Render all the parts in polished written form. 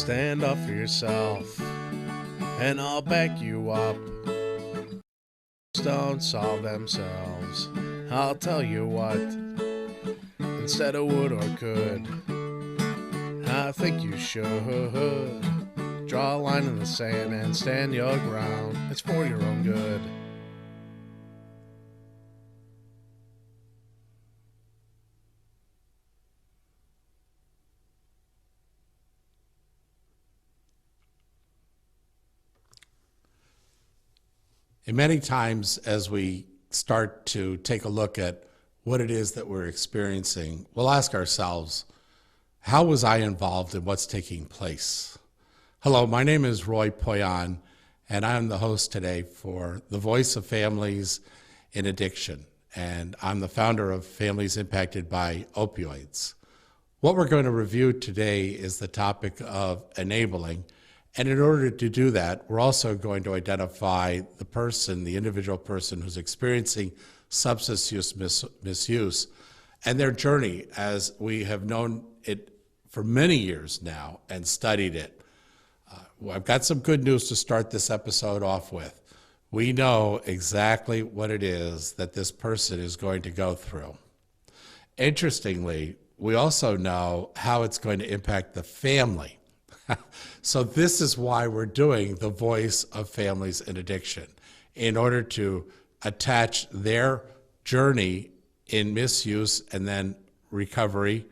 Stand up for yourself, and I'll back you up. Don't solve themselves. I'll tell you what, instead of would or could, I think you should draw a line in the sand and stand your ground. It's for your own good. And many times as we start to take a look at what it is that we're experiencing, we'll ask ourselves, how was I involved in what's taking place? Hello, my name is Roy Poyan, and I'm the host today for the Voice of Families in Addiction, and I'm the founder of Families Impacted by Opioids. What we're going to review today is the topic of enabling. And in order to do that, we're also going to identify the person, the individual person who's experiencing substance use misuse, and their journey as we have known it for many years now and studied it. I've got some good news to start this episode off with. We know exactly what it is that this person is going to go through. Interestingly, we also know how it's going to impact the family. So this is why we're doing the Voice of Families in Addiction, in order to attach their journey in misuse and then recovery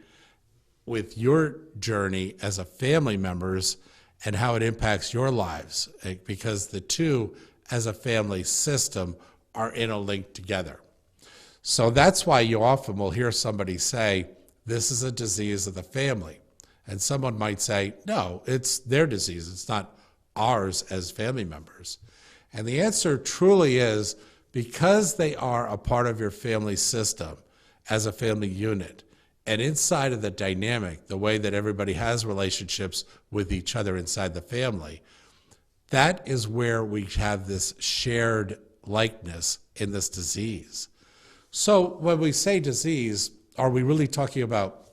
with your journey as a family members and how it impacts your lives, because the two as a family system are interlinked together. So that's why you often will hear somebody say, this is a disease of the family. And someone might say, no, it's their disease. It's not ours as family members. And the answer truly is because they are a part of your family system as a family unit. And inside of the dynamic, the way that everybody has relationships with each other inside the family, that is where we have this shared likeness in this disease. So when we say disease, are we really talking about,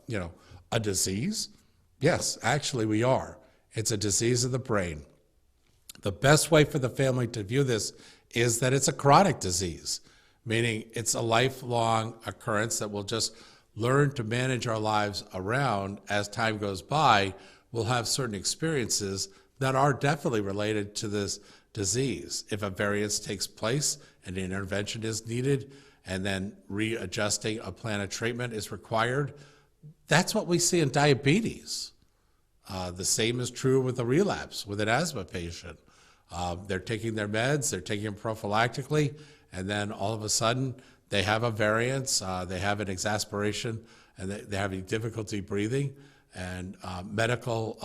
a disease? Yes, actually we are. It's a disease of the brain. The best way for the family to view this is that it's a chronic disease, meaning it's a lifelong occurrence that we'll just learn to manage our lives around as time goes by. We'll have certain experiences that are definitely related to this disease. If a variance takes place and an intervention is needed and then readjusting a plan of treatment is required, that's what we see in diabetes. The same is true with a relapse with an asthma patient. They're taking their meds, they're taking them prophylactically, and then all of a sudden they have a variance, they have an exasperation, and they're having difficulty breathing, and medical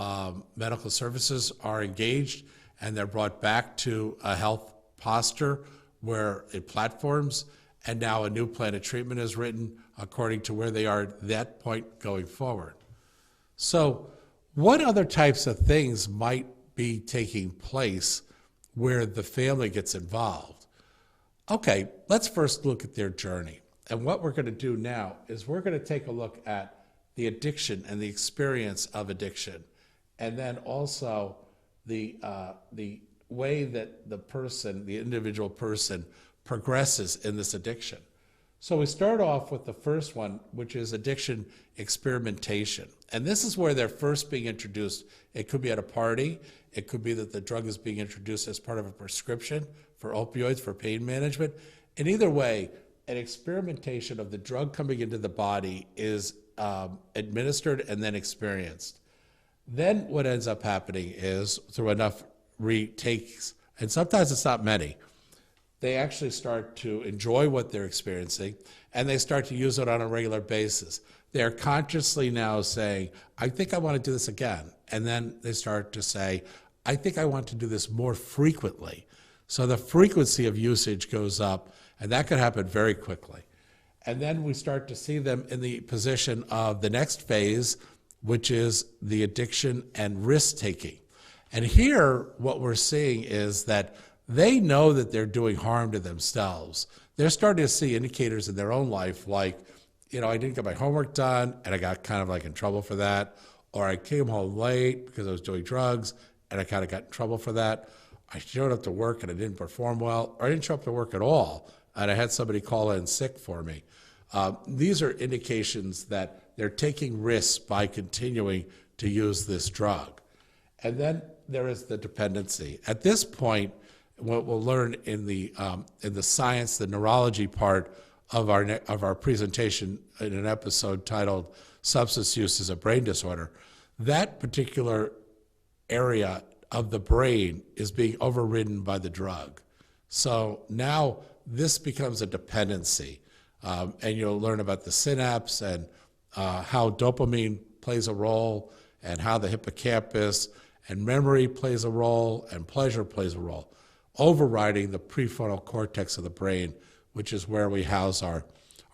services are engaged, and they're brought back to a health posture where it platforms, and now a new plan of treatment is written according to where they are at that point going forward. So what other types of things might be taking place where the family gets involved? Okay, let's first look at their journey. And what we're going to do now is we're going to take a look at the addiction and the experience of addiction, and then also the way that the person, the individual person, progresses in this addiction. So we start off with the first one, which is addiction experimentation. And this is where they're first being introduced. It could be at a party. It could be that the drug is being introduced as part of a prescription for opioids, for pain management. And either way, an experimentation of the drug coming into the body is administered and then experienced. Then what ends up happening is, through enough retakes, and sometimes it's not many, they actually start to enjoy what they're experiencing, and they start to use it on a regular basis. They're consciously now saying, I think I want to do this again. And then they start to say, I think I want to do this more frequently. So the frequency of usage goes up, and that can happen very quickly. And then we start to see them in the position of the next phase, which is the addiction and risk-taking. And here, what we're seeing is that they know that they're doing harm to themselves. They're starting to see indicators in their own life like, I didn't get my homework done and I got kind of like in trouble for that. or I came home late because I was doing drugs and I kind of got in trouble for that. I showed up to work and I didn't perform well, or I didn't show up to work at all and I had somebody call in sick for me. These are indications that they're taking risks by continuing to use this drug. And then there is the dependency. At this point, what we'll learn in the science, the neurology part of our presentation in an episode titled "Substance Use is a Brain Disorder," that particular area of the brain is being overridden by the drug. So now this becomes a dependency, and you'll learn about the synapse and how dopamine plays a role, and how the hippocampus and memory plays a role, and pleasure plays a role, overriding the prefrontal cortex of the brain, which is where we house our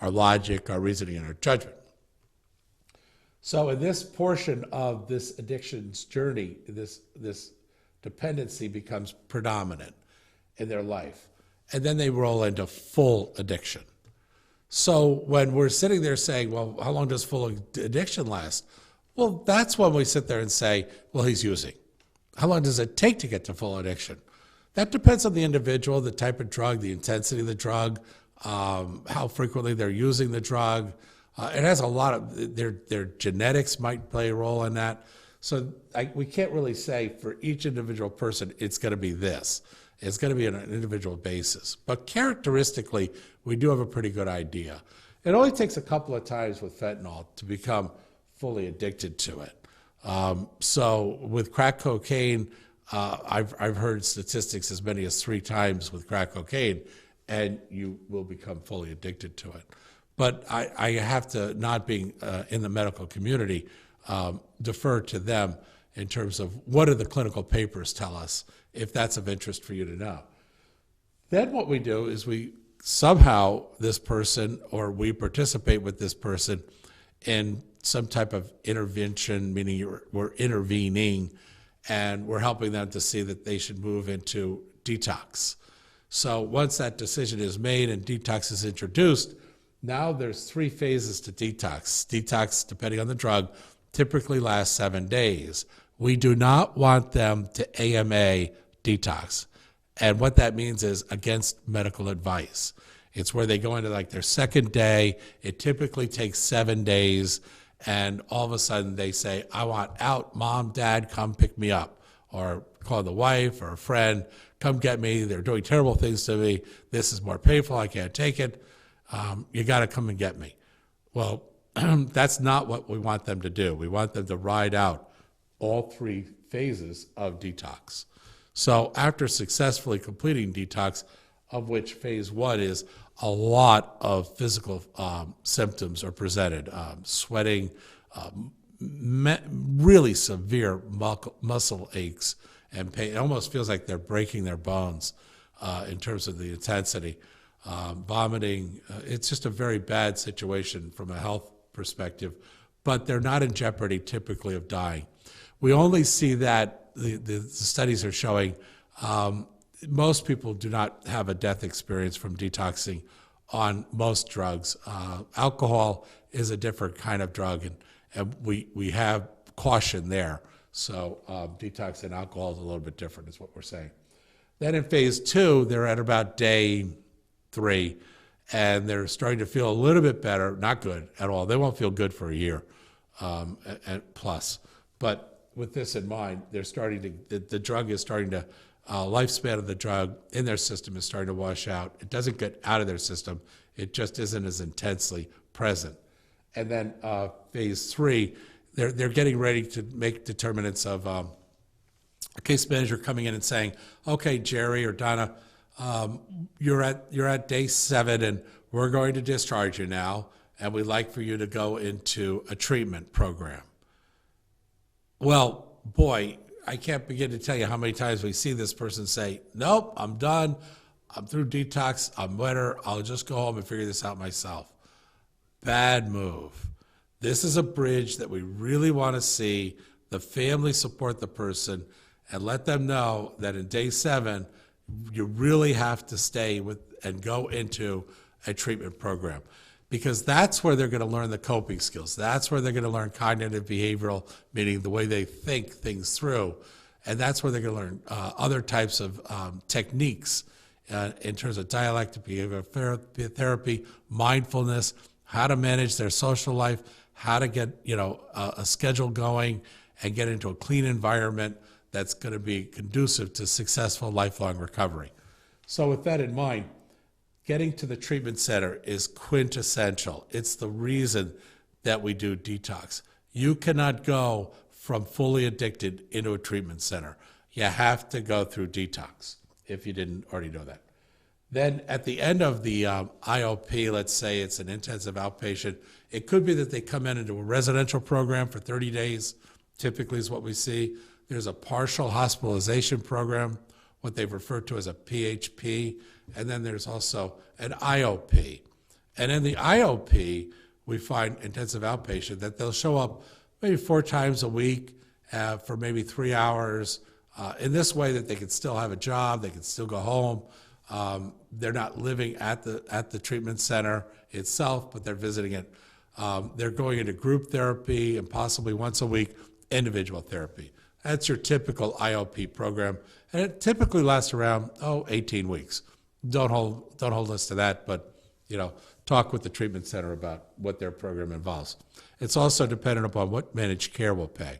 logic, our reasoning, and our judgment. So in this portion of this addiction's journey, this dependency becomes predominant in their life. And then they roll into full addiction. So when we're sitting there saying, well, how long does full addiction last? Well, that's when we sit there and say, well, he's using. How long does it take to get to full addiction? That depends on the individual, the type of drug, the intensity of the drug, how frequently they're using the drug. It has a lot of, their genetics might play a role in that. So we can't really say for each individual person, it's going to be this. It's going to be on an individual basis. But characteristically, we do have a pretty good idea. It only takes a couple of times with fentanyl to become fully addicted to it. So with crack cocaine, I've heard statistics as many as 3 times with crack cocaine, and you will become fully addicted to it. But I have to, not being in the medical community, defer to them in terms of what do the clinical papers tell us, if that's of interest for you to know. Then what we do is we somehow, this person, or we participate with this person in some type of intervention, meaning we're intervening, and we're helping them to see that they should move into detox. So once that decision is made and detox is introduced, now there's 3 phases to detox. Detox, depending on the drug, typically lasts 7 days. We do not want them to AMA detox. And what that means is against medical advice. It's where they go into like their second day. It typically takes 7 days. And all of a sudden they say, I want out, mom, dad, come pick me up. Or call the wife or a friend, come get me. They're doing terrible things to me. This is more painful. I can't take it. You got to come and get me. Well, that's not what we want them to do. We want them to ride out all 3 phases of detox. So after successfully completing detox, of which phase 1 is a lot of physical symptoms are presented, sweating, really severe muscle aches and pain. It almost feels like they're breaking their bones in terms of the intensity. Vomiting, it's just a very bad situation from a health perspective, but they're not in jeopardy typically of dying. We only see that the studies are showing most people do not have a death experience from detoxing on most drugs. Alcohol is a different kind of drug, and we have caution there. So detox and alcohol is a little bit different is what we're saying. Then in phase 2, they're at about day 3, and they're starting to feel a little bit better, not good at all. They won't feel good for a year and plus. But with this in mind, they're starting to, the drug is starting to, lifespan of the drug in their system is starting to wash out. It doesn't get out of their system. It just isn't as intensely present. And then phase 3, they're getting ready to make determinants of a case manager coming in and saying, okay, Jerry or Donna, you're at day 7 and we're going to discharge you now, and we'd like for you to go into a treatment program. Well, boy, I can't begin to tell you how many times we see this person say, nope, I'm done. I'm through detox. I'm better. I'll just go home and figure this out myself. Bad move. This is a bridge that we really want to see the family support the person and let them know that in day 7, you really have to stay with and go into a treatment program. because that's where they're going to learn the coping skills. That's where they're going to learn cognitive behavioral, meaning the way they think things through. And that's where they're going to learn other types of techniques in terms of dialectic behavioral therapy, mindfulness, how to manage their social life, how to get a schedule going and get into a clean environment that's going to be conducive to successful lifelong recovery. So with that in mind, getting to the treatment center is quintessential. It's the reason that we do detox. You cannot go from fully addicted into a treatment center. You have to go through detox, if you didn't already know that. Then at the end of the IOP, let's say it's an intensive outpatient, it could be that they come in into a residential program for 30 days, typically is what we see. There's a partial hospitalization program, what they've referred to as a PHP, and then there's also an IOP. And in the IOP, we find intensive outpatient that they'll show up maybe 4 times a week for maybe 3 hours in this way that they can still have a job, they can still go home. They're not living at the treatment center itself, but they're visiting it. They're going into group therapy and possibly once a week, individual therapy. That's your typical IOP program, and it typically lasts around 18 weeks. Don't hold us to that, but talk with the treatment center about what their program involves. It's also dependent upon what managed care will pay.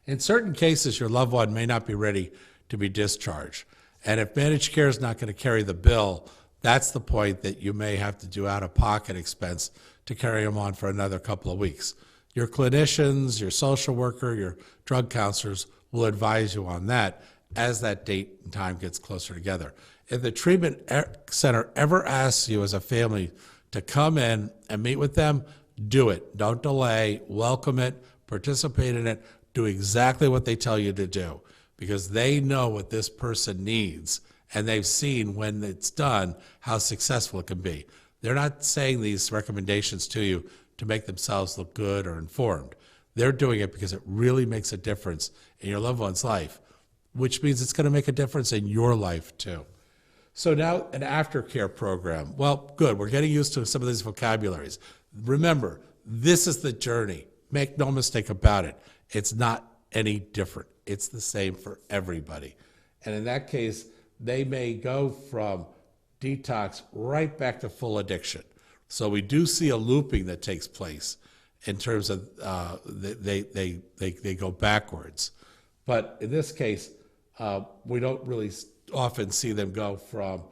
In certain cases, your loved one may not be ready to be discharged, and if managed care is not going to carry the bill, that's the point that you may have to do out-of-pocket expense to carry them on for another couple of weeks. Your clinicians, your social worker, your drug counselors will advise you on that as that date and time gets closer together. If the treatment center ever asks you as a family to come in and meet with them, do it. Don't delay. Welcome it. Participate in it. Do exactly what they tell you to do, because they know what this person needs, and they've seen when it's done how successful it can be. They're not saying these recommendations to you to make themselves look good or informed. They're doing it because it really makes a difference in your loved one's life, which means it's going to make a difference in your life too. So now an aftercare program. Well, good. We're getting used to some of these vocabularies. Remember, this is the journey. Make no mistake about it. It's not any different. It's the same for everybody. And in that case, they may go from detox right back to full addiction. So we do see a looping that takes place in terms of they go backwards. But in this case, we don't really often see them go from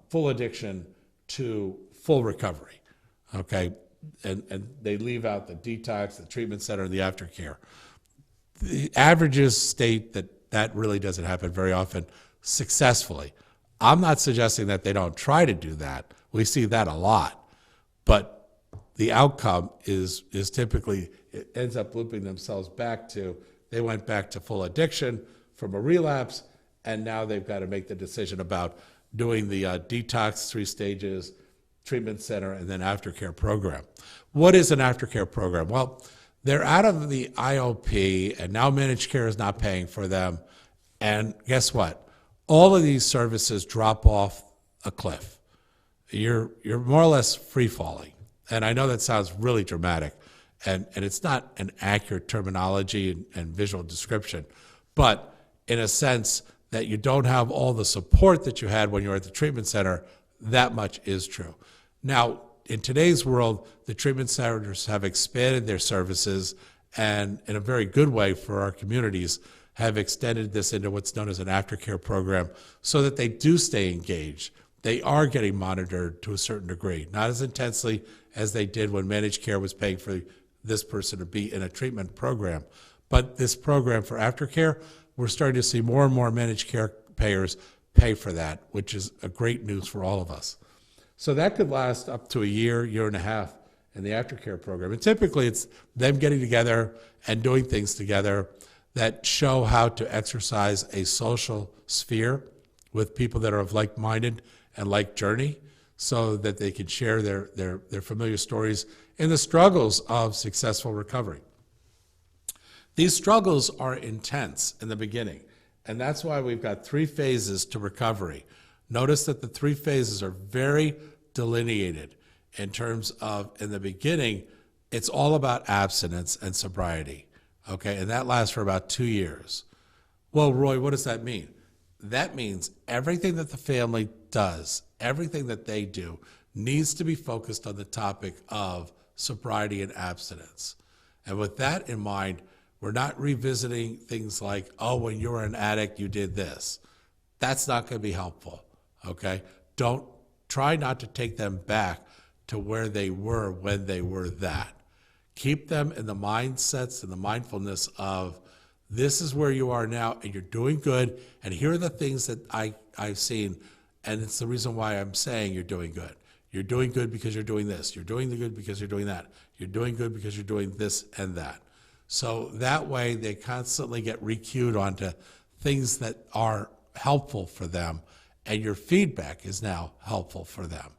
full addiction to full recovery, okay? And they leave out the detox, the treatment center, and the aftercare. The averages state that really doesn't happen very often successfully. I'm not suggesting that they don't try to do that. We see that a lot. But the outcome is typically, it ends up looping themselves back to, they went back to full addiction from a relapse, and now they've got to make the decision about doing the detox 3 stages, treatment center, and then aftercare program. What is an aftercare program? Well, they're out of the IOP, and now managed care is not paying for them. And guess what? All of these services drop off a cliff. You're more or less free falling. And I know that sounds really dramatic, and it's not an accurate terminology and visual description, but in a sense that you don't have all the support that you had when you were at the treatment center, that much is true. Now, in today's world, the treatment centers have expanded their services, and in a very good way for our communities, have extended this into what's known as an aftercare program so that they do stay engaged. They are getting monitored to a certain degree, not as intensely as they did when managed care was paying for this person to be in a treatment program. But this program for aftercare, we're starting to see more and more managed care payers pay for that, which is a great news for all of us. So that could last up to a year, year and a half in the aftercare program. And typically it's them getting together and doing things together that show how to exercise a social sphere with people that are of like-minded and like journey, so that they can share their familiar stories in the struggles of successful recovery. These struggles are intense in the beginning, and that's why we've got 3 phases to recovery. Notice that the 3 phases are very delineated. in terms of, in the beginning, it's all about abstinence and sobriety, okay? And that lasts for about 2 years. Well, Roy, what does that mean? That means everything that the family does, everything that they do, needs to be focused on the topic of sobriety and abstinence. And with that in mind, we're not revisiting things like, oh, when you were an addict, you did this. That's not going to be helpful, okay? Try not to take them back to where they were when they were that. Keep them in the mindsets and the mindfulness of, this is where you are now, and you're doing good, and here are the things that I've seen, and it's the reason why I'm saying you're doing good. You're doing good because you're doing this. You're doing good because you're doing that. You're doing good because you're doing this and that. So that way they constantly get re-cued onto things that are helpful for them, and your feedback is now helpful for them.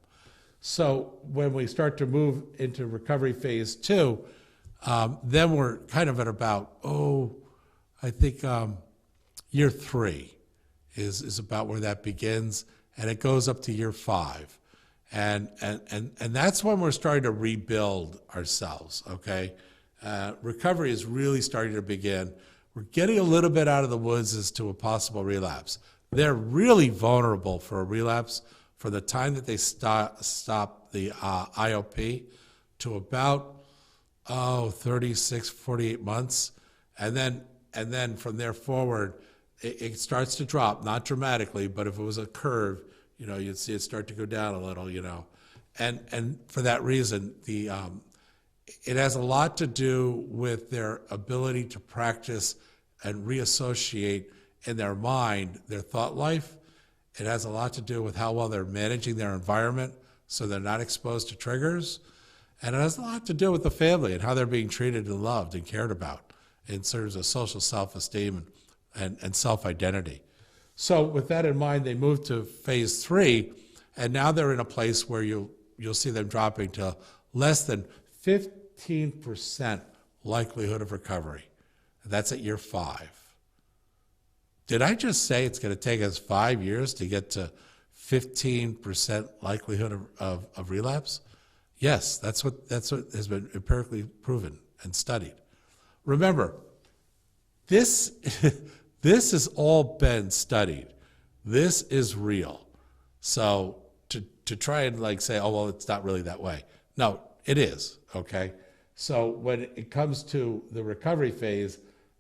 So when we start to move into recovery phase 2, then we're kind of at about, I think year 3 is about where that begins, and it goes up to year 5. And that's when we're starting to rebuild ourselves, okay? Recovery is really starting to begin. We're getting a little bit out of the woods as to a possible relapse. They're really vulnerable for a relapse from the time that they stop the IOP to about 36, 48 months. And then from there forward, it starts to drop, not dramatically, but if it was a curve, you'd see it start to go down a little, And for that reason, it has a lot to do with their ability to practice and reassociate in their mind their thought life. It has a lot to do with how well they're managing their environment so they're not exposed to triggers. And it has a lot to do with the family and how they're being treated and loved and cared about in terms of social self-esteem and self-identity. So with that in mind, they move to phase 3, and now they're in a place where you'll see them dropping to less than 15% likelihood of recovery. That's at year 5. Did I just say it's going to take us 5 years to get to 15% likelihood of relapse? Yes, that's what has been empirically proven and studied. Remember, this has all been studied. This is real. So to try and say, oh, well, it's not really that way. No, it is, okay? So when it comes to the recovery phase,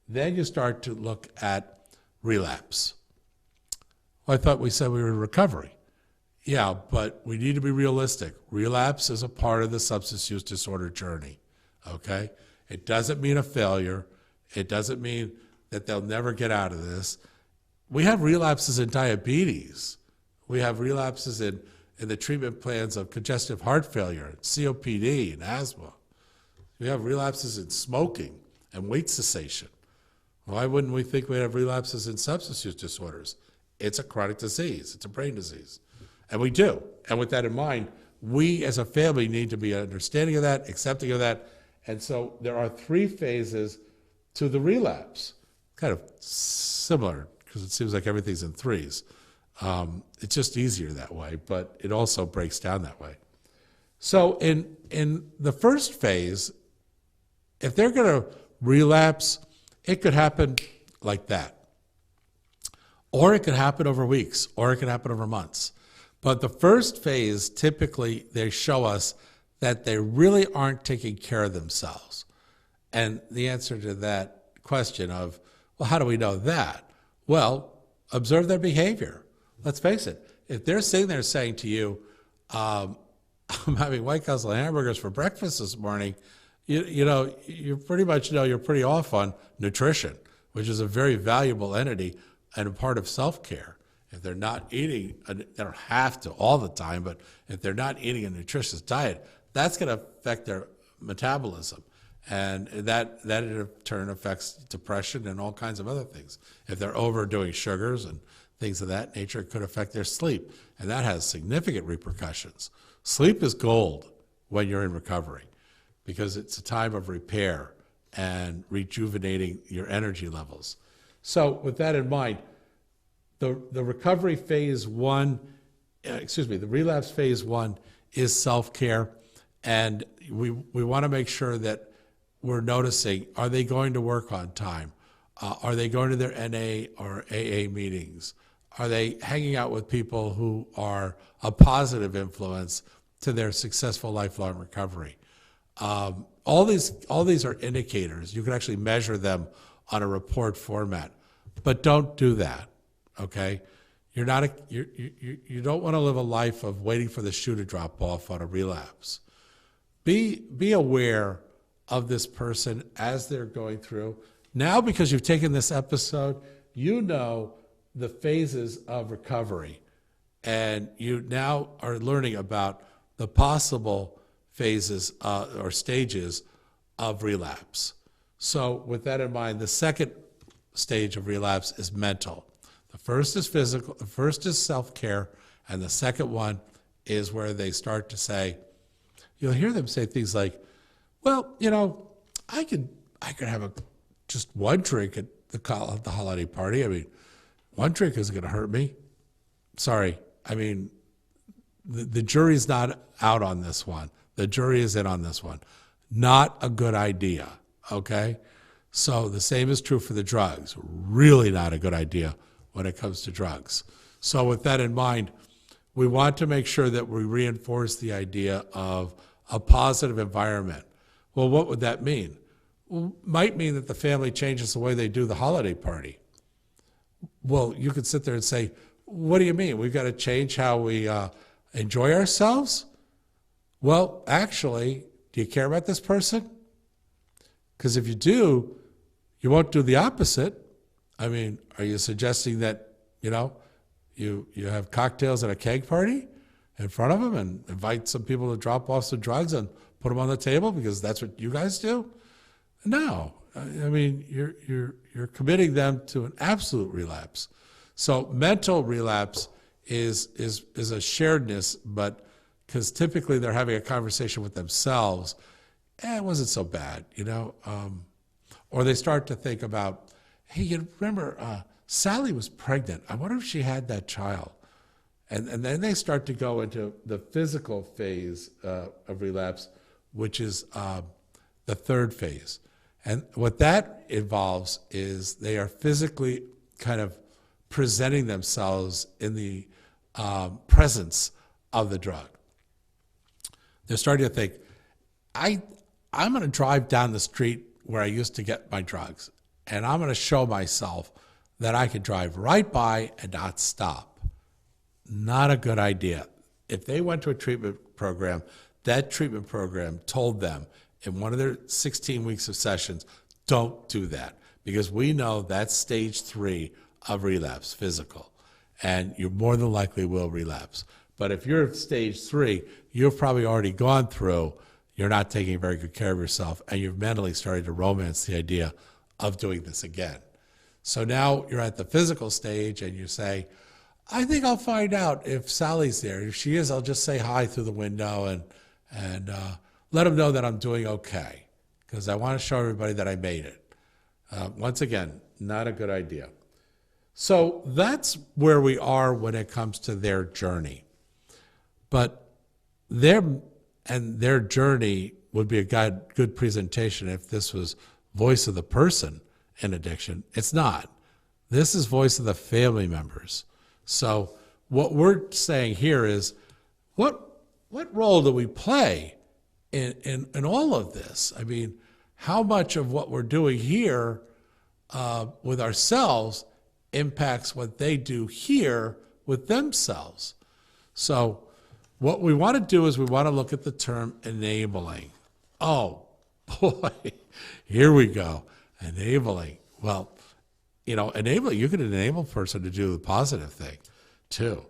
then you start to look at relapse. Well, I thought we said we were in recovery. Yeah, but we need to be realistic. Relapse is a part of the substance use disorder journey, okay? It doesn't mean a failure. It doesn't mean that they'll never get out of this. We have relapses in diabetes. We have relapses in the treatment plans of congestive heart failure, COPD, and asthma. We have relapses in smoking and weight cessation. Why wouldn't we think we'd have relapses in substance use disorders? It's a chronic disease. It's a brain disease. And we do. And with that in mind, we as a family need to be understanding of that, accepting of that. And so there are 3 phases to the relapse. Kind of similar, because it seems like everything's in 3s. It's just easier that way, but it also breaks down that way. So in the first phase, if they're going to relapse, it could happen like that. Or it could happen over weeks, or it could happen over months. But the first phase, typically, they show us that they really aren't taking care of themselves. And the answer to that question of, well, how do we know that? Well, observe their behavior. Let's face it. If they're sitting there saying to you, I'm having White Castle hamburgers for breakfast this morning, you pretty much know you're pretty off on nutrition, which is a very valuable entity and a part of self-care. If they're not eating, they don't have to all the time, but if they're not eating a nutritious diet, that's going to affect their metabolism. And that in turn affects depression and all kinds of other things. If they're overdoing sugars and things of that nature, it could affect their sleep. And that has significant repercussions. Sleep is gold when you're in recovery because it's a time of repair and rejuvenating your energy levels. So with that in mind, the recovery phase 1, the relapse phase 1 is self-care. And we want to make sure that we're noticing, are they going to work on time? Are they going to their NA or AA meetings? Are they hanging out with people who are a positive influence to their successful lifelong recovery? All these are indicators. You can actually measure them on a report format, but don't do that. Okay, you don't want to live a life of waiting for the shoe to drop off on a relapse. Be aware of this person as they're going through. Now, because you've taken this episode, you know the phases of recovery, and you now are learning about the possible phases or stages of relapse. So with that in mind, the second stage of relapse is mental. The first is physical, the first is self-care, and the second one is where they start to say, you'll hear them say things like, well, I could have just one drink at the holiday party. I mean, one drink isn't going to hurt me. Sorry. I mean, the jury's not out on this one. The jury is in on this one. Not a good idea, okay? So the same is true for the drugs. Really not a good idea when it comes to drugs. So with that in mind, we want to make sure that we reinforce the idea of a positive environment. Well, what would that mean? Well, might mean that the family changes the way they do the holiday party. Well, you could sit there and say, what do you mean? We've got to change how we enjoy ourselves? Well, actually, do you care about this person? Because if you do, you won't do the opposite. I mean, are you suggesting that, you have cocktails at a keg party in front of them and invite some people to drop off some drugs and put them on the table because that's what you guys do? No. I mean, you're committing them to an absolute relapse. So mental relapse is a sharedness, but because typically they're having a conversation with themselves, it wasn't so bad, or they start to think about, hey, you remember Sally was pregnant. I wonder if she had that child. And then they start to go into the physical phase of relapse, which is the third phase. And what that involves is they are physically kind of presenting themselves in the presence of the drug. They're starting to think, I'm going to drive down the street where I used to get my drugs, and I'm going to show myself that I can drive right by and not stop. Not a good idea. If they went to a treatment program, that treatment program told them in one of their 16 weeks of sessions, don't do that, because we know that's stage 3 of relapse, physical, and you more than likely will relapse. But if you're at stage 3, you've probably already gone through, you're not taking very good care of yourself, and you've mentally started to romance the idea of doing this again. So now you're at the physical stage and you say, I think I'll find out if Sally's there. If she is, I'll just say hi through the window and let them know that I'm doing okay, because I want to show everybody that I made it. Once again, not a good idea. So that's where we are when it comes to their journey. But their journey would be a good presentation if this was voice of the person in addiction. It's not. This is voice of the family members. So what we're saying here is, what role do we play in all of this? I mean, how much of what we're doing here with ourselves impacts what they do here with themselves? So what we want to do is we want to look at the term enabling. Oh, boy, here we go. Enabling. Well, enabling, you can enable a person to do the positive thing too.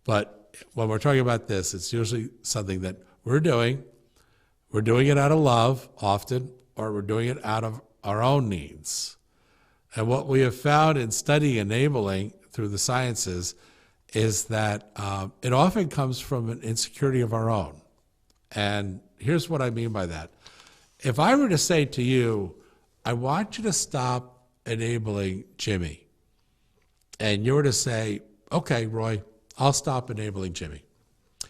But when we're talking about this, it's usually something that we're doing. We're doing it out of love often, or we're doing it out of our own needs. And what we have found in studying enabling through the sciences is that it often comes from an insecurity of our own. And here's what I mean by that. If I were to say to you, I want you to stop enabling Jimmy, and you were to say, okay, Roy, I'll stop enabling Jimmy.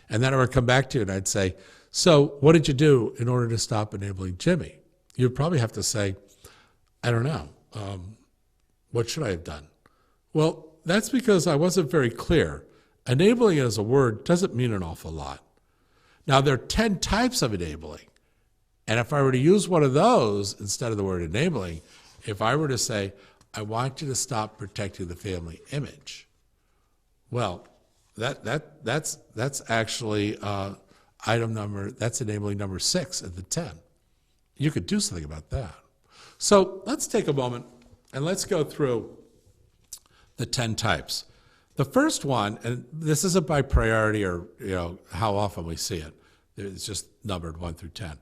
And then I would come back to you and I'd say, So what did you do in order to stop enabling Jimmy? You'd probably have to say, I don't know. What should I have done? Well, that's because I wasn't very clear. Enabling as a word doesn't mean an awful lot. Now, there are 10 types of enabling. And if I were to use one of those instead of the word enabling, if I were to say, I want you to stop protecting the family image, well, that's actually that's enabling number 6 of the 10. You could do something about that. So let's take a moment and let's go through the 10 types. The first one, and this isn't by priority or how often we see it, it's just numbered 1 through 10,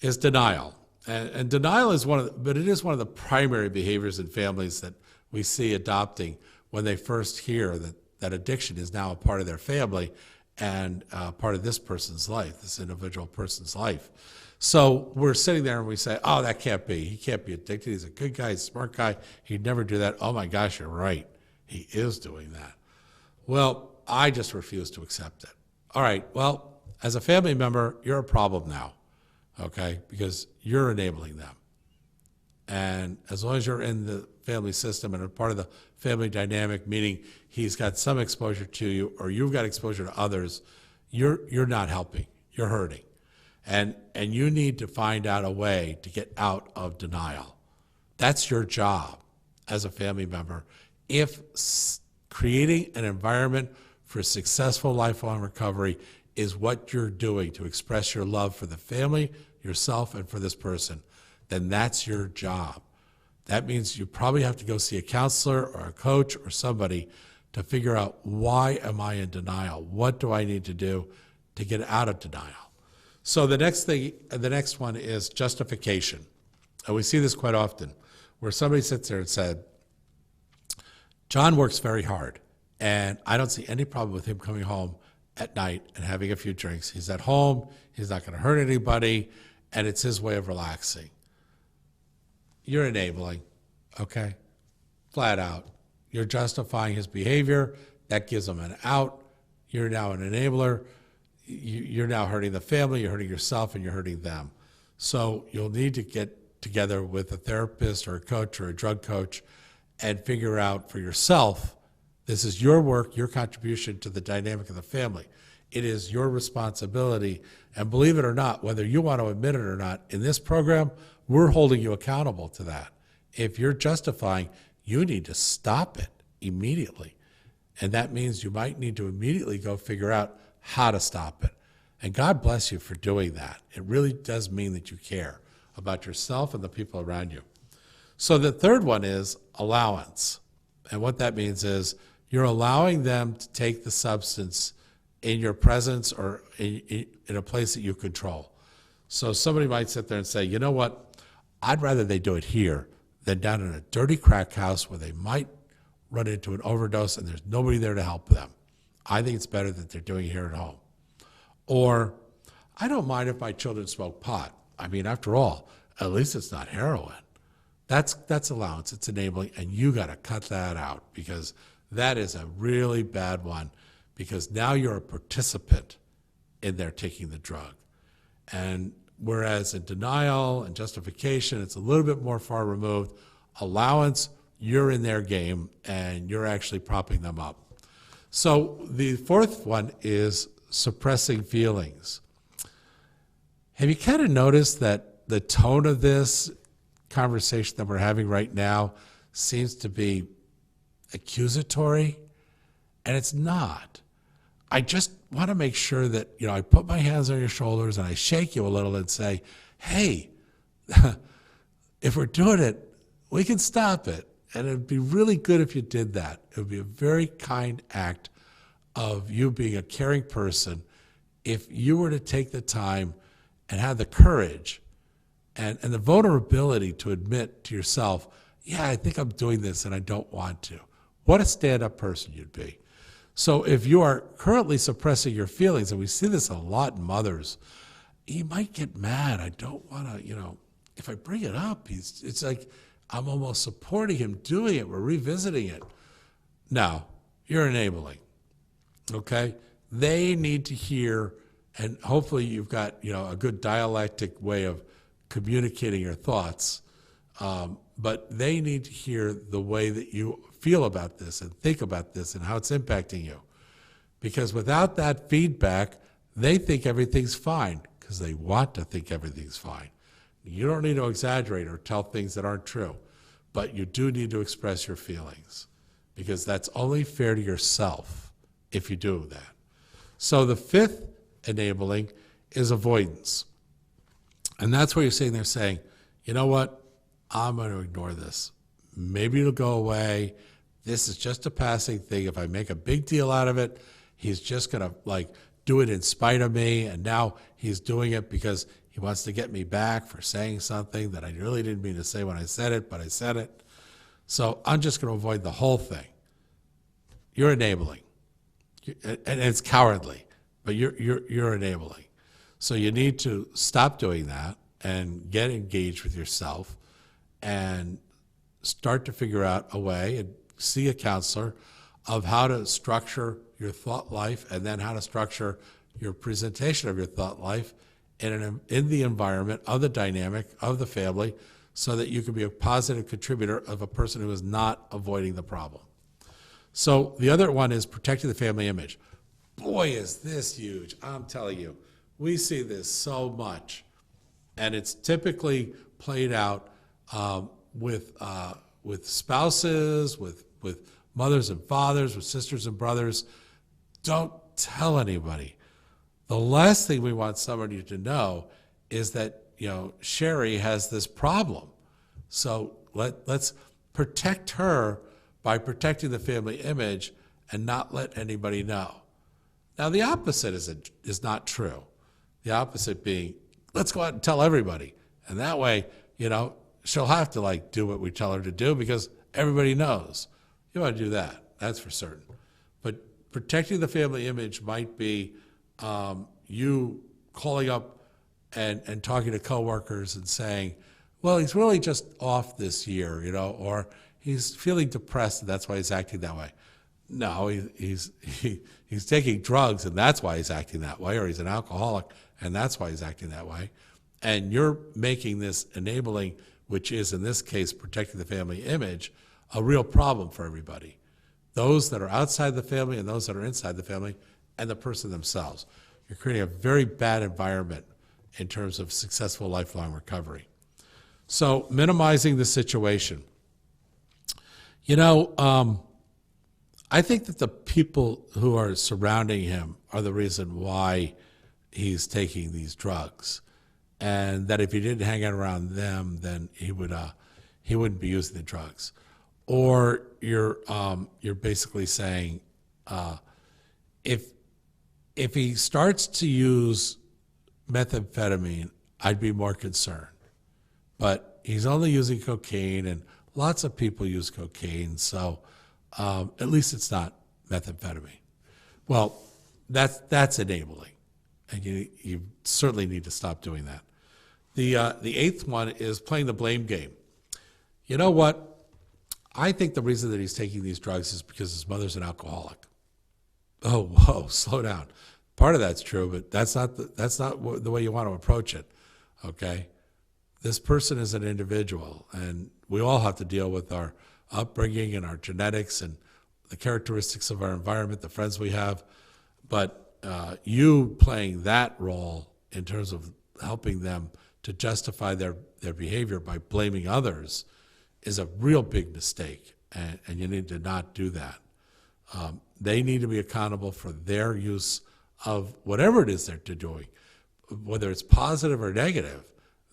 is denial. And denial is but it is one of the primary behaviors in families that we see adopting when they first hear that addiction is now a part of their family and part of this person's life, this individual person's life. So we're sitting there and we say, oh, that can't be. He can't be addicted. He's a good guy, he's a smart guy. He'd never do that. Oh my gosh, you're right. He is doing that. Well, I just refuse to accept it. All right, well, as a family member, you're a problem now, okay, because you're enabling them. And as long as you're in the family system and a part of the family dynamic, meaning he's got some exposure to you or you've got exposure to others, you're not helping, you're hurting. And you need to find out a way to get out of denial. That's your job as a family member. If creating an environment for successful lifelong recovery is what you're doing to express your love for the family, yourself, and for this person, then that's your job. That means you probably have to go see a counselor or a coach or somebody to figure out, why am I in denial? What do I need to do to get out of denial? So the next one is justification. And we see this quite often, where somebody sits there and said, John works very hard, and I don't see any problem with him coming home at night and having a few drinks. He's at home, he's not going to hurt anybody, and it's his way of relaxing. You're enabling, okay? Flat out. You're justifying his behavior. That gives him an out. You're now an enabler. You're now hurting the family, you're hurting yourself, and you're hurting them. So you'll need to get together with a therapist or a coach or a drug coach and figure out for yourself, this is your work, your contribution to the dynamic of the family. It is your responsibility. And believe it or not, whether you want to admit it or not, in this program, we're holding you accountable to that. If you're justifying, you need to stop it immediately. And that means you might need to immediately go figure out how to stop it. And God bless you for doing that. It really does mean that you care about yourself and the people around you. So the third one is allowance. And what that means is you're allowing them to take the substance in your presence or in a place that you control. So somebody might sit there and say, you know what, I'd rather they do it here than down in a dirty crack house where they might run into an overdose and there's nobody there to help them. I think it's better that they're doing it here at home. Or, I don't mind if my children smoke pot. I mean, after all, at least it's not heroin. That's allowance, it's enabling, and you got to cut that out because that is a really bad one because now you're a participant in their taking the drug. And whereas in denial and justification, it's a little bit more far removed. Allowance, you're in their game and you're actually propping them up. So the fourth one is suppressing feelings. Have you kind of noticed that the tone of this conversation that we're having right now seems to be accusatory? And it's not. I just want to make sure that, I put my hands on your shoulders and I shake you a little and say, hey, if we're doing it, we can stop it. And it'd be really good if you did that. It would be a very kind act of you being a caring person if you were to take the time and have the courage and the vulnerability to admit to yourself, yeah, I think I'm doing this and I don't want to. What a stand-up person you'd be. So if you are currently suppressing your feelings, and we see this a lot in mothers, you might get mad. I don't want to, if I bring it up, it's like I'm almost supporting him doing it. We're revisiting it. No, you're enabling, okay? They need to hear And hopefully you've got, a good dialectic way of communicating your thoughts. But they need to hear the way that you feel about this and think about this and how it's impacting you. Because without that feedback, they think everything's fine because they want to think everything's fine. You don't need to exaggerate or tell things that aren't true, but you do need to express your feelings because that's only fair to yourself if you do that. So the fifth enabling is avoidance. And that's where you're sitting there saying, you know what, I'm going to ignore this. Maybe it'll go away. This is just a passing thing. If I make a big deal out of it, he's just going to do it in spite of me. And now he's doing it because he wants to get me back for saying something that I really didn't mean to say when I said it, but I said it. So I'm just going to avoid the whole thing. You're enabling. And it's cowardly, but you're enabling. So you need to stop doing that and get engaged with yourself and start to figure out a way and see a counselor of how to structure your thought life and then how to structure your presentation of your thought life in the environment of the dynamic of the family so that you can be a positive contributor of a person who is not avoiding the problem. So the other one is protecting the family image. Boy, is this huge. I'm telling you, we see this so much. And it's typically played out with spouses, with mothers and fathers, with sisters and brothers. Don't tell anybody. The last thing we want somebody to know is that, Sherry has this problem. So let's protect her by protecting the family image and not let anybody know. Now, the opposite is not true. The opposite being, let's go out and tell everybody. And that way, she'll have to do what we tell her to do because everybody knows. You want to do that, that's for certain. But protecting the family image might be you calling up and talking to coworkers and saying, well, he's really just off this year, or he's feeling depressed and that's why he's acting that way. No, he's taking drugs and that's why he's acting that way, or he's an alcoholic and that's why he's acting that way. And you're making this enabling, which is in this case protecting the family image, a real problem for everybody. Those that are outside the family and those that are inside the family and the person themselves. You're creating a very bad environment in terms of successful lifelong recovery. So minimizing the situation. I think that the people who are surrounding him are the reason why he's taking these drugs, and that if he didn't hang out around them, then he wouldn't be using the drugs. Or you're basically saying, if he starts to use methamphetamine, I'd be more concerned. But he's only using cocaine, and lots of people use cocaine, so at least it's not methamphetamine. Well, that's enabling, and you certainly need to stop doing that. The eighth one is playing the blame game. You know what? I think the reason that he's taking these drugs is because his mother's an alcoholic. Oh, whoa, slow down. Part of that's true, but that's not the way you want to approach it, okay? This person is an individual, and we all have to deal with our upbringing and our genetics and the characteristics of our environment, the friends we have. But you playing that role in terms of helping them to justify their behavior by blaming others is a real big mistake, and you need to not do that. They need to be accountable for their use of whatever it is they're doing, whether it's positive or negative.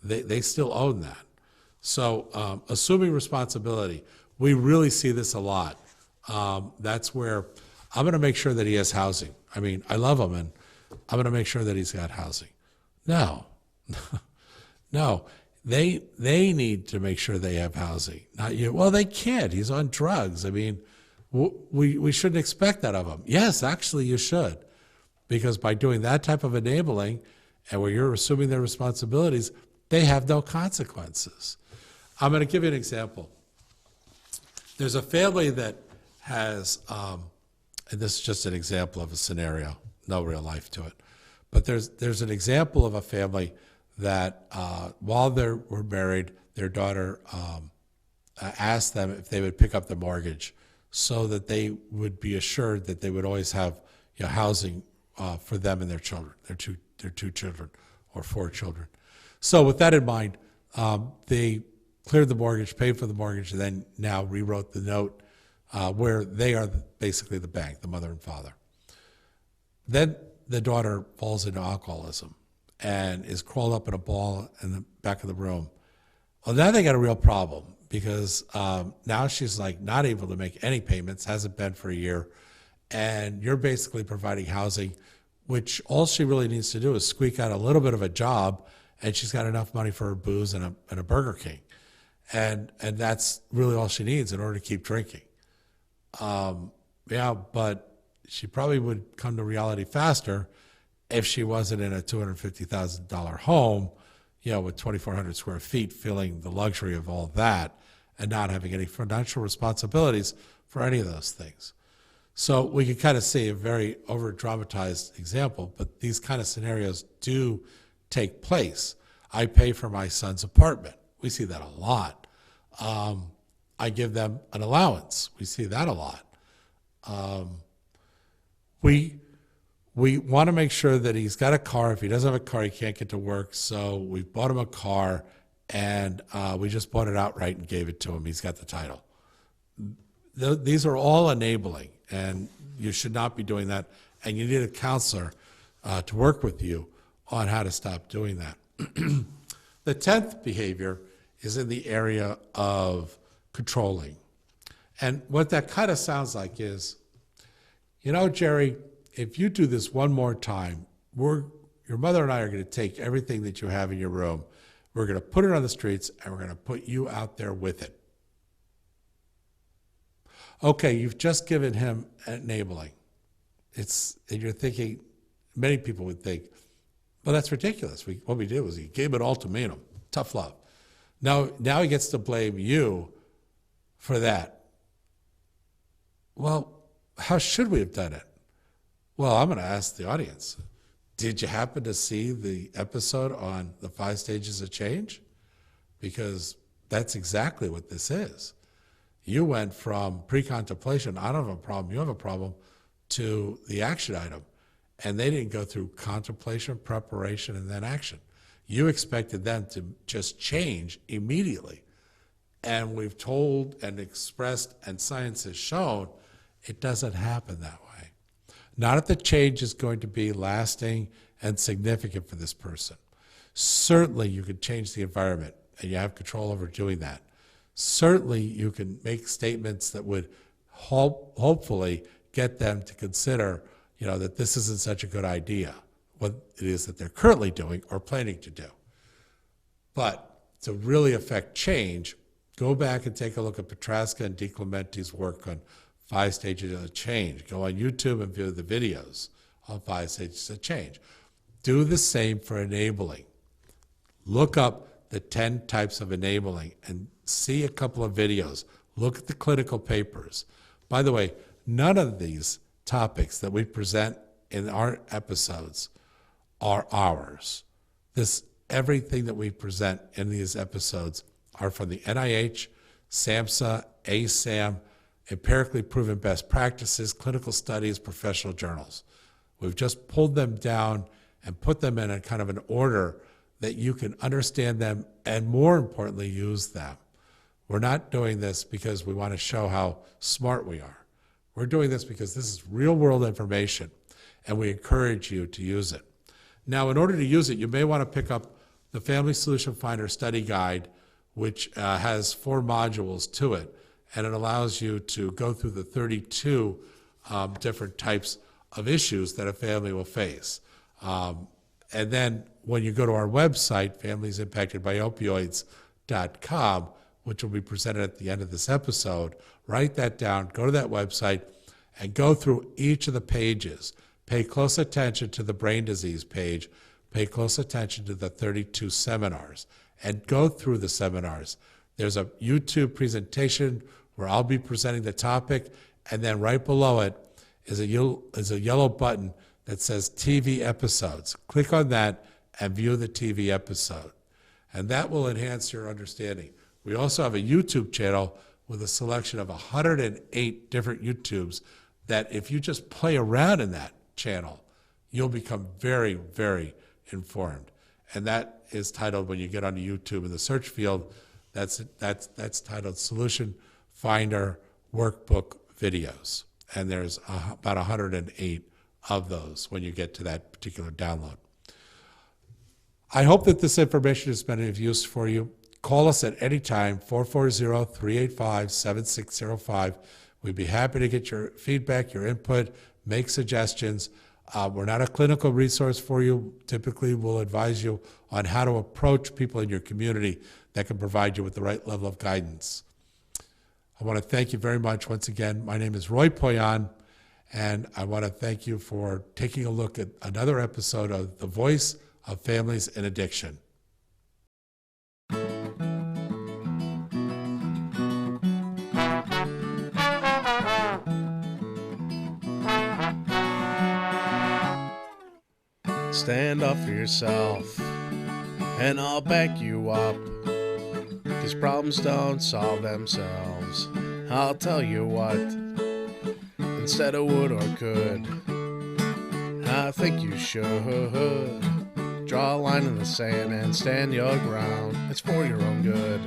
They still own that. So assuming responsibility, we really see this a lot. That's where I'm going to make sure that he has housing. I mean, I love him, and I'm going to make sure that he's got housing. No, no. They need to make sure they have housing, not you. Well, they can't. He's on drugs. I mean, we shouldn't expect that of him. Yes, actually, you should, because by doing that type of enabling, and where you're assuming their responsibilities, they have no consequences. I'm going to give you an example. There's a family that has, and this is just an example of a scenario, no real life to it, But there's an example of a family that while they were married, their daughter asked them if they would pick up the mortgage so that they would be assured that they would always have housing for them and their children, their two children or 4 children. So with that in mind, they cleared the mortgage, paid for the mortgage, and then now rewrote the note where they are basically the bank, the mother and father. Then the daughter falls into alcoholism and is crawled up in a ball in the back of the room. Well, now they got a real problem because now she's like not able to make any payments, hasn't been for a year, and you're basically providing housing, which all she really needs to do is squeak out a little bit of a job, and she's got enough money for her booze and a Burger King. And that's really all she needs in order to keep drinking. But she probably would come to reality faster if she wasn't in a $250,000 home, with 2,400 square feet, feeling the luxury of all that and not having any financial responsibilities for any of those things. So we can kind of see a very over-dramatized example, but these kind of scenarios do take place. I pay for my son's apartment. We see that a lot. I give them an allowance. We see that a lot. We want to make sure that he's got a car. If he doesn't have a car, he can't get to work. So we bought him a car, and we just bought it outright and gave it to him. He's got the title. These are all enabling, and you should not be doing that. And you need a counselor to work with you on how to stop doing that. The 10th behavior is in the area of controlling. And what that kind of sounds like is, Jerry, if you do this one more time, your mother and I are going to take everything that you have in your room, we're going to put it on the streets, and we're going to put you out there with it. Okay, you've just given him enabling. And you're thinking, many people would think, well, that's ridiculous. What we did was he gave an ultimatum, tough love. Now he gets to blame you for that. Well, how should we have done it? Well, I'm going to ask the audience. Did you happen to see the episode on the 5 stages of change? Because that's exactly what this is. You went from pre-contemplation, I don't have a problem, you have a problem, to the action item. And they didn't go through contemplation, preparation, and then action. You expected them to just change immediately. And we've told and expressed, and science has shown, it doesn't happen that way. Not if the change is going to be lasting and significant for this person. Certainly you can change the environment, and you have control over doing that. Certainly you can make statements that would hopefully get them to consider that this isn't such a good idea, what it is that they're currently doing or planning to do. But to really affect change, go back and take a look at Petraska and DiClementi's work on 5 stages of change. Go on YouTube and view the videos on 5 stages of change. Do the same for enabling. Look up the 10 types of enabling and see a couple of videos. Look at the clinical papers. By the way, none of these topics that we present in our episodes are ours. Everything that we present in these episodes are from the NIH, SAMHSA, ASAM, empirically proven best practices, clinical studies, professional journals. We've just pulled them down and put them in a kind of an order that you can understand them and, more importantly, use them. We're not doing this because we want to show how smart we are. We're doing this because this is real-world information, and we encourage you to use it. Now, in order to use it, you may want to pick up the Family Solution Finder Study Guide, which has 4 modules to it, and it allows you to go through the 32 different types of issues that a family will face. And then when you go to our website, familiesimpactedbyopioids.com, which will be presented at the end of this episode, write that down, go to that website, and go through each of the pages. Pay close attention to the brain disease page. Pay close attention to the 32 seminars, and go through the seminars. There's a YouTube presentation where I'll be presenting the topic, and then right below it is a yellow button that says TV episodes. Click on that and view the TV episode. And that will enhance your understanding. We also have a YouTube channel with a selection of 108 different YouTubes that if you just play around in that channel, you'll become very, very informed. And that is titled, when you get onto YouTube in the search field, that's titled Solution Finder Workbook Videos. And there's about 108 of those when you get to that particular download. I hope that this information has been of use for you. Call us at any time, 440-385-7605. We'd be happy to get your feedback, your input, make suggestions. We're not a clinical resource for you. Typically, we'll advise you on how to approach people in your community that can provide you with the right level of guidance. I want to thank you very much once again. My name is Roy Poyan, and I want to thank you for taking a look at another episode of The Voice of Families in Addiction. Stand up for yourself, and I'll back you up, 'cause problems don't solve themselves. I'll tell you what, instead of would or could, I think you should. Draw a line in the sand and stand your ground. It's for your own good.